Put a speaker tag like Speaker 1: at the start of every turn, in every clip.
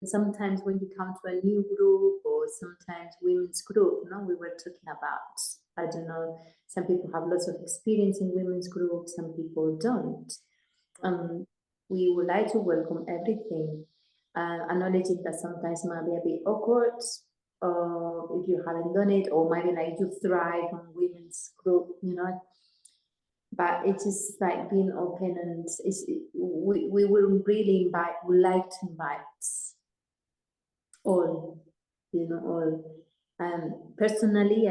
Speaker 1: sometimes when you come to a new group or sometimes women's group, we were talking about, I don't know, some people have lots of experience in women's groups, some people don't. We would like to welcome everything, acknowledging that sometimes might be a bit awkward, if you haven't done it, or maybe like you thrive on women's group, but it's just like being open, and we will really would like to invite all, all. Personally,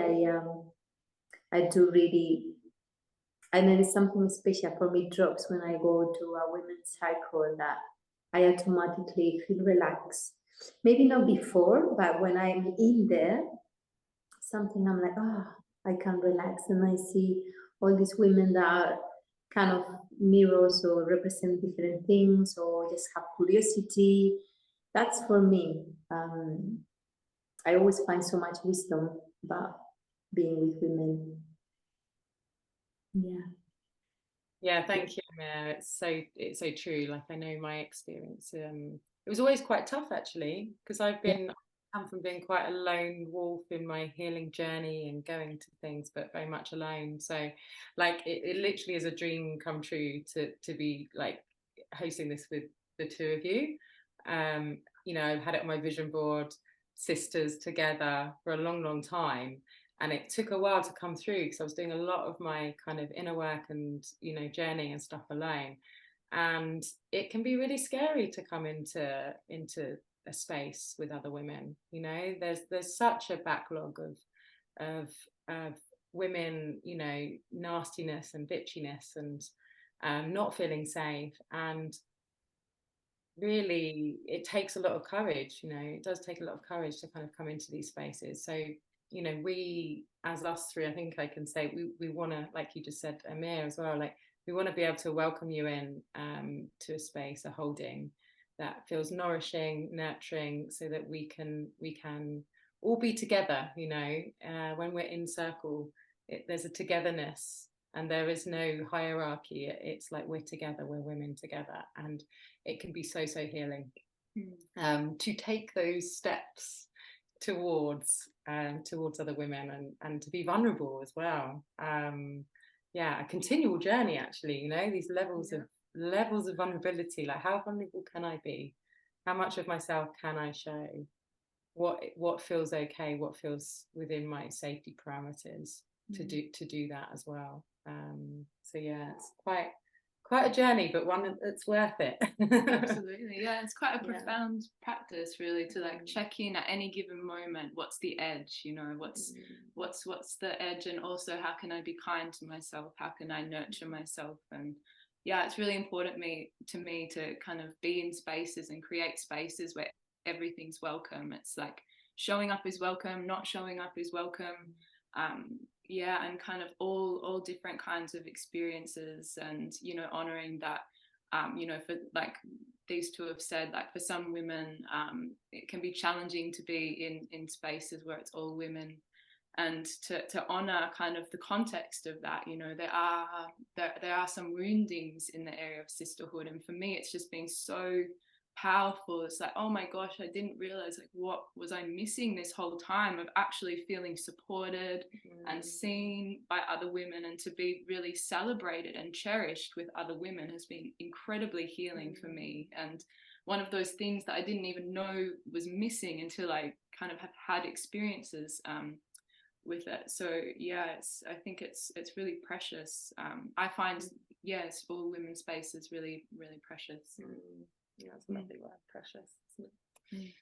Speaker 1: I do really, and there is something special for me drops when I go to a women's cycle, that I automatically feel relaxed. Maybe not before, but when I'm in there, something I'm like, I can relax, and I see all these women that are kind of mirrors or represent different things or just have curiosity. That's for me. I always find so much wisdom about being with women.
Speaker 2: Yeah, thank you, Amiya. It's so true. Like, I know my experience. It was always quite tough, actually, because I've come from being quite a lone wolf in my healing journey and going to things, but very much alone. So, like, it literally is a dream come true to be like hosting this with the two of you. I've had it on my vision board, sisters together, for a long, long time. And it took a while to come through because I was doing a lot of my kind of inner work and, journey and stuff alone. And it can be really scary to come into a space with other women. There's such a backlog of women, nastiness and bitchiness and not feeling safe. And really, it takes a lot of courage. It does take a lot of courage to kind of come into these spaces. So we, as us three, I think I can say, we want to, like you just said, Amiya, as well, like we want to be able to welcome you in to a space, a holding that feels nourishing, nurturing, so that we can all be together. When we're in circle, there's a togetherness and there is no hierarchy. It's like we're together, we're women together, and it can be so healing to take those steps towards other women and to be vulnerable as well. A continual journey, actually. These levels of vulnerability. Like, how vulnerable can I be? How much of myself can I show? What feels okay? What feels within my safety parameters to do that as well? It's quite a journey, but one that's worth it.
Speaker 3: Absolutely. It's quite a profound practice, really, to like check in at any given moment. What's the edge? What's the edge, and also how can I be kind to myself? How can I nurture myself? And it's really important to me to kind of be in spaces and create spaces where everything's welcome. It's like showing up is welcome, not showing up is welcome. And kind of all different kinds of experiences, and honoring that, for like these two have said, like for some women it can be challenging to be in spaces where it's all women, and to honor kind of the context of that. There are some woundings in the area of sisterhood, and for me it's just been so powerful. It's like, oh my gosh, I didn't realize, like, what was I missing this whole time of actually feeling supported and seen by other women, and to be really celebrated and cherished with other women has been incredibly healing for me, and one of those things that I didn't even know was missing until I kind of have had experiences with it. So I think it's really precious. I find all women's space is really, really precious.
Speaker 2: That's a lovely word, precious, isn't it?